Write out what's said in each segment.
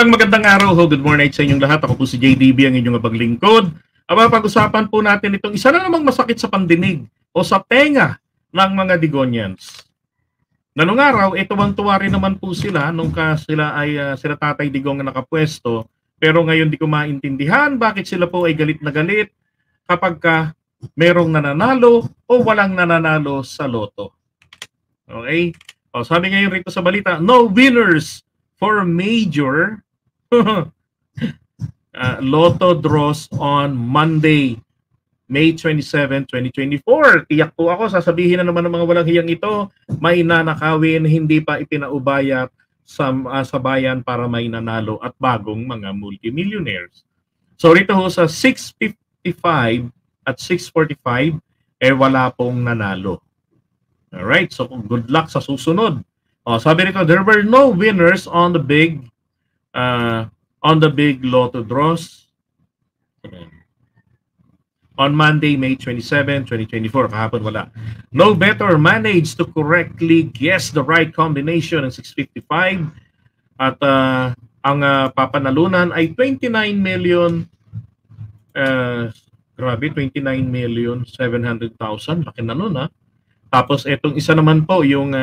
Magandang araw ho. Good morning sa inyong lahat. Ako po si JDB, ang inyong paglingkod. Pag-usapan po natin itong isa na namang masakit sa pandinig o sa tenga ng mga Digonians. Nanong araw, tuwang-tuwa rin naman po sila nung sila Tatay Digong na nakapwesto. Pero ngayon di ko maintindihan bakit sila po ay galit na galit kapag merong nananalo o walang nananalo sa loto. Okay? O, sabi ngayon rito sa balita, no winners for major lotto draws on Monday, May 27, 2024. Tiyak po ako, sasabihin na naman ng mga walang hiyang ito, may nanakawin, hindi pa ipinaubayat sa bayan para may nanalo at bagong mga multimillionaires. So rito ho sa 6:55 at 6:45, wala pong nanalo. Alright, so good luck sa susunod. Sabi rito, there were no winners on the big lotto draws on Monday, May 27, 2024. Kahapon wala. No bettor managed to correctly guess the right combination ng 655 at ang papanalunan ay 29,700,000. Laki na nun, ha? Tapos itong isa naman po, yung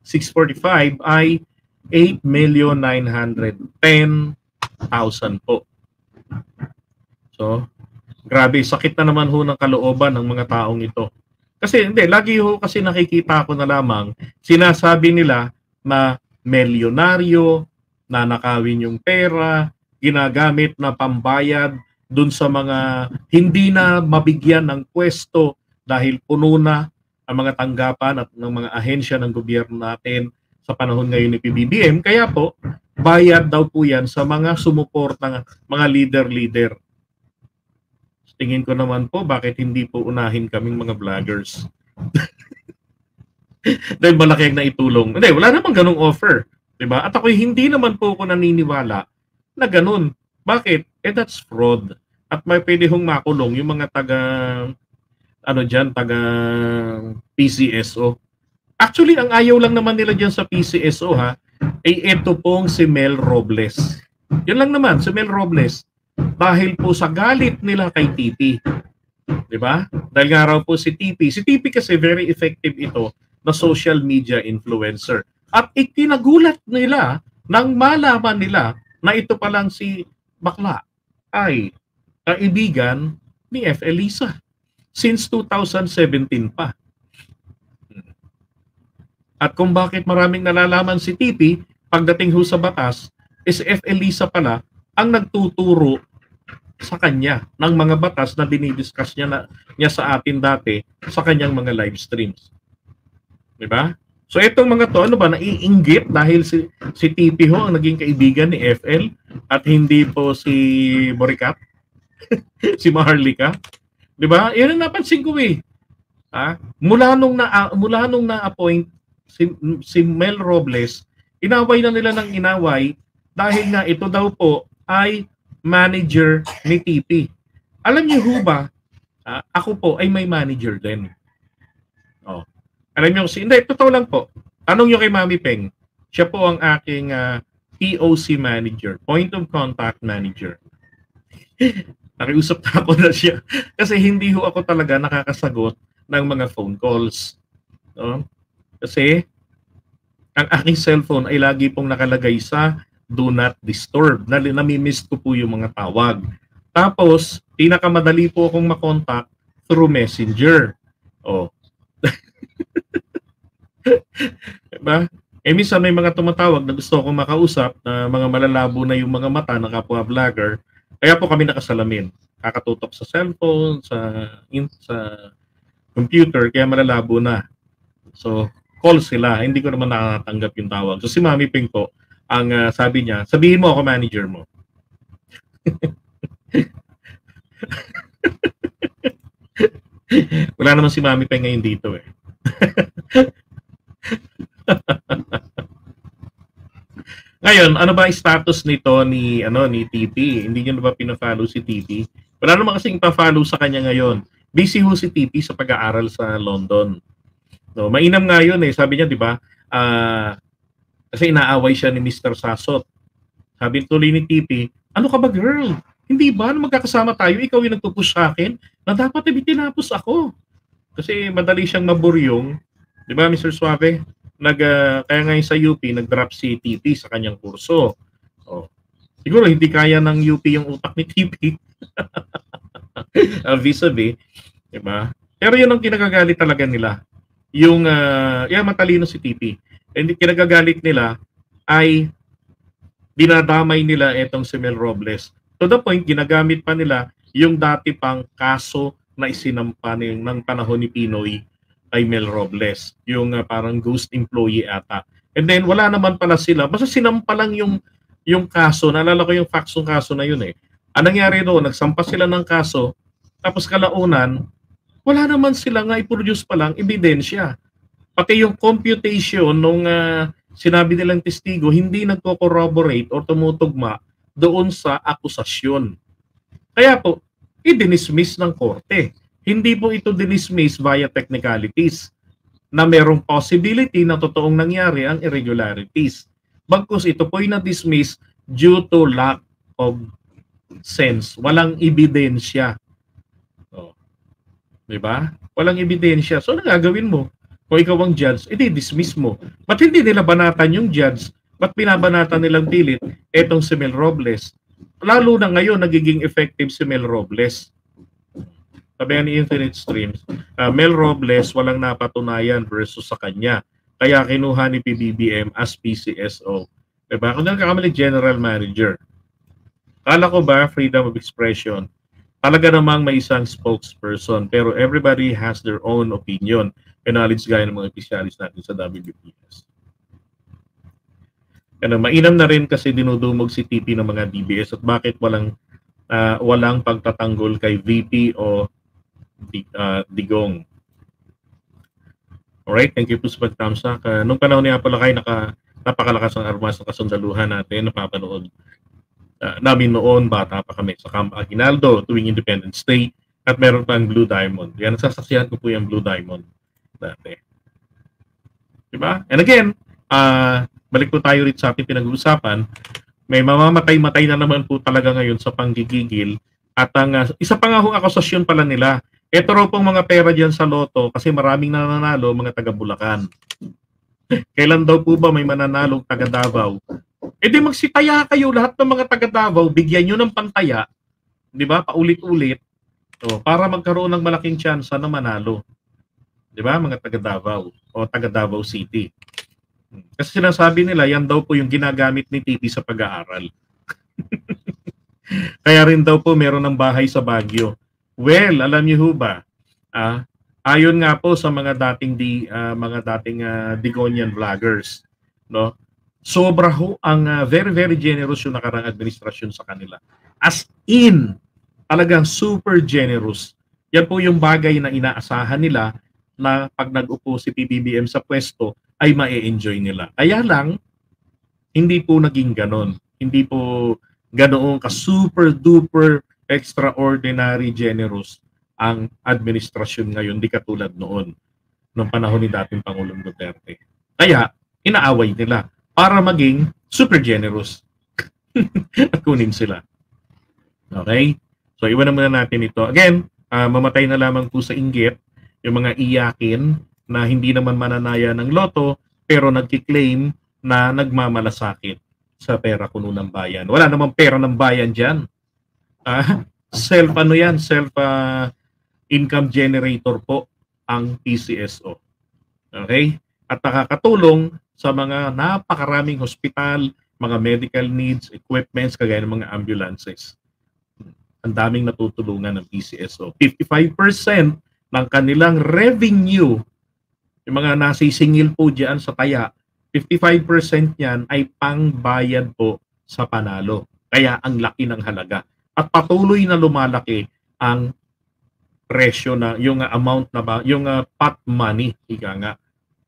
645 ay 8,910,000 po. So, grabe, sakit na naman ho ng kalooban ng mga taong ito. Kasi hindi, lagi ho kasi nakikita ko na lamang, sinasabi nila na milyonaryo, nanakawin yung pera, ginagamit na pambayad dun sa mga hindi na mabigyan ng pwesto dahil puno na ang mga tanggapan at ng mga ahensya ng gobyerno natin sa panahon ngayon ni PBBM. Kaya po, bayad daw po yan sa mga sumuportang mga leader-leader. Tingin ko naman po, bakit hindi po unahin kaming mga vloggers? Dahil malaki ang naitulong. Hindi, wala namang ganung offer. Diba? At ako'y hindi naman po ako naniniwala na ganun. Bakit? That's fraud. At may pwede hong makulong yung mga taga PCSO. Actually, ang ayaw lang naman nila dyan sa PCSO, ha, ay ito pong si Mel Robles. Yan lang naman, si Mel Robles. Dahil po sa galit nila kay TP. Diba? Dahil nga raw po si TP kasi very effective ito na social media influencer. At ikinagulat nila nang malaman nila na ito palang si Bakla ay kaibigan ni F. Elisa. Since 2017 pa. At kung bakit maraming nalalaman si TP, pagdating ho sa batas, is F. Elisa pala ang nagtuturo sa kanya ng mga batas na dinidiscuss niya sa atin dati sa kanyang mga live streams. Diba? So itong mga to, naiinggit dahil si TP ho ang naging kaibigan ni FL at hindi po si Boricat, si Maharlika. Diba? Yan ang napansin ko eh. Mula nung na-appoint si Mel Robles, inaway na nila ng inaway dahil nga ito daw po ay manager ni TP. Alam niyo ho ba, ako po ay may manager din. Alam niyo kasi, hindi, totoo lang po. Tanong niyo kay Mami Peng, siya po ang aking POC manager, point of contact manager. Nakiusap na ako na siya. Kasi hindi ho ako talaga nakakasagot ng mga phone calls. No? Kasi ang aking cellphone ay lagi pong nakalagay sa do not disturb. Nami-miss ko po yung mga tawag. Tapos, pinakamadali po akong makontak through Messenger. Diba? Minsan may mga tumatawag na gusto akong makausap na mga malalabo na yung mga mata ng kapwa vlogger. Kaya po kami nakasalamin. Kakatutok sa cellphone, sa computer, kaya malalabo na. So, call sila. Hindi ko naman nakatanggap yung tawag. So, si Mami Ping po, ang sabi niya, sabihin mo ako manager mo. Wala naman si Mami Ping ngayon dito eh. Ngayon, ano ba ang status nito ni TP? Hindi niyo na ba pina-follow si TP? Wala naman kasing pa-follow sa kanya ngayon. Busy ho si TP sa pag-aaral sa London. No, mainam nga yun eh. Sabi niya, di ba? Kasi inaaway siya ni Mr. Sasot. Sabi tuloy ni TP, ano ka ba girl? Hindi ba na magkakasama tayo, ikaw yung nagpupush sa akin na dapat tinapos ako. Kasi madali siyang maburyong. Di ba, Mr. Suave? Kaya ngayon sa UP, nag-drop si TP sa kanyang kurso. Oh. Siguro hindi kaya ng UP yung utak ni TP. Vis-a-vis. Di ba? Pero yun ang kinagagalit talaga nila. Yung, matalino si TP. And kinagagalit nila ay dinadamay nila itong si Mel Robles. To the point, ginagamit pa nila yung dati pang kaso na isinampa ng panahon ni Pinoy kay Mel Robles. Yung parang ghost employee ata. And then, wala naman pala sila. Basta sinampa lang yung kaso. Naalala ko yung facts ng kaso na yun eh. Ang nangyari doon, nagsampa sila ng kaso, tapos kalaunan, wala naman sila nga i-produce pa lang ebidensya. Pati yung computation nung sinabi nilang testigo, hindi nagko-corroborate or tumutugma doon sa akusasyon. Kaya po, i-dismiss ng korte. Hindi po ito dinismiss via technicalities na merong possibility na totoong nangyari ang irregularities. Bagkus ito po ay na-dismiss due to lack of sense. Walang ebidensya. Oh. Diba? Walang ebidensya. So, ano gagawin mo? Kung ikaw ang judge, i-dismiss mo. Ba't hindi nila banatan yung judge? Ba't binabanatan nilang pilit etong si Mel Robles? Lalo na ngayon, nagiging effective si Mel Robles. Sabi ni Infinite Streams, Mel Robles walang napatunayan versus sa kanya. Kaya kinuha ni PBBM as PCSO. Diba? Kung nagkakamali, General Manager. Kala ko ba, freedom of expression? Talaga namang may isang spokesperson, pero everybody has their own opinion. Knowledge gaya ng mga opisyalis natin sa WBPS. Mainam na rin kasi dinudumog si TP ng mga DBS at bakit walang pagtatanggol kay VP o Digong. Alright, thank you po sa pagtamsak. Nung panahon ni Apolacay, napakalakas ang armas ng kasundaluhan natin, napapanood namin noon, bata pa kami sa Camp Aguinaldo tuwing Independence Day at meron pa ang Blue Diamond. Yan, nasasaksihan ko po yung Blue Diamond dati. Diba? And again, balik po tayo rin sa ating pinag-uusapan, may mamamatay-matay na naman po talaga ngayon sa panggigigil at ang isa pa nga hong akusasyon pala nila, ito raw pong mga pera dyan sa loto kasi maraming nananalo mga taga-Bulacan. Kailan daw po ba may mananalong taga Davao? E di magsitaya kayo lahat ng mga taga Davao, bigyan nyo ng pantaya, di ba, paulit-ulit, para magkaroon ng malaking tsansa na manalo. Di ba, mga taga Davao o taga Davao City. Kasi sinasabi nila, yan daw po yung ginagamit ni TP sa pag-aaral. Kaya rin daw po meron ng bahay sa Baguio. Well, alam niyo ho ba, ayon nga po sa mga dating Digonian vloggers, no? Sobra ho ang very very generous yung nakarang administrasyon sa kanila. As in, talagang super generous. Yan po yung bagay na inaasahan nila na pag nag-upo si PBBM sa pwesto ay ma-enjoy nila. Kaya lang, hindi po naging ganon. Hindi po ganoong ka-super duper extraordinary generous ang administrasyon ngayon, di katulad noon, noong panahon ni dating Pangulong Duterte. Kaya, inaaway nila para maging super generous at kunin sila. Okay? So, iwanan muna natin ito. Again, mamatay na lamang po sa inggit yung mga iyakin na hindi naman mananaya ng loto pero nagki-claim na nagmamalasakit sa pera kuno ng bayan. Wala namang pera ng bayan dyan. Self income generator po ang PCSO. Okay? At nakakatulong sa mga napakaraming hospital, mga medical needs, equipments, kagaya ng mga ambulances. Ang daming natutulungan ng PCSO. 55% ng kanilang revenue, yung mga nasisingil po dyan sa taya, 55% yan ay pangbayad po sa panalo. Kaya ang laki ng halaga. At patuloy na lumalaki ang presyo na, yung amount na ba, yung pot money, ika nga,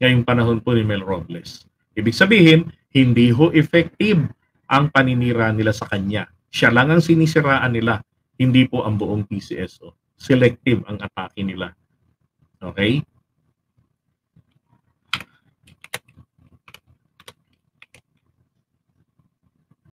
ngayong panahon po ni Mel Robles. Ibig sabihin, hindi ho effective ang paninira nila sa kanya. Siya lang ang sinisiraan nila, hindi po ang buong PCSO. Selective ang atake nila. Okay?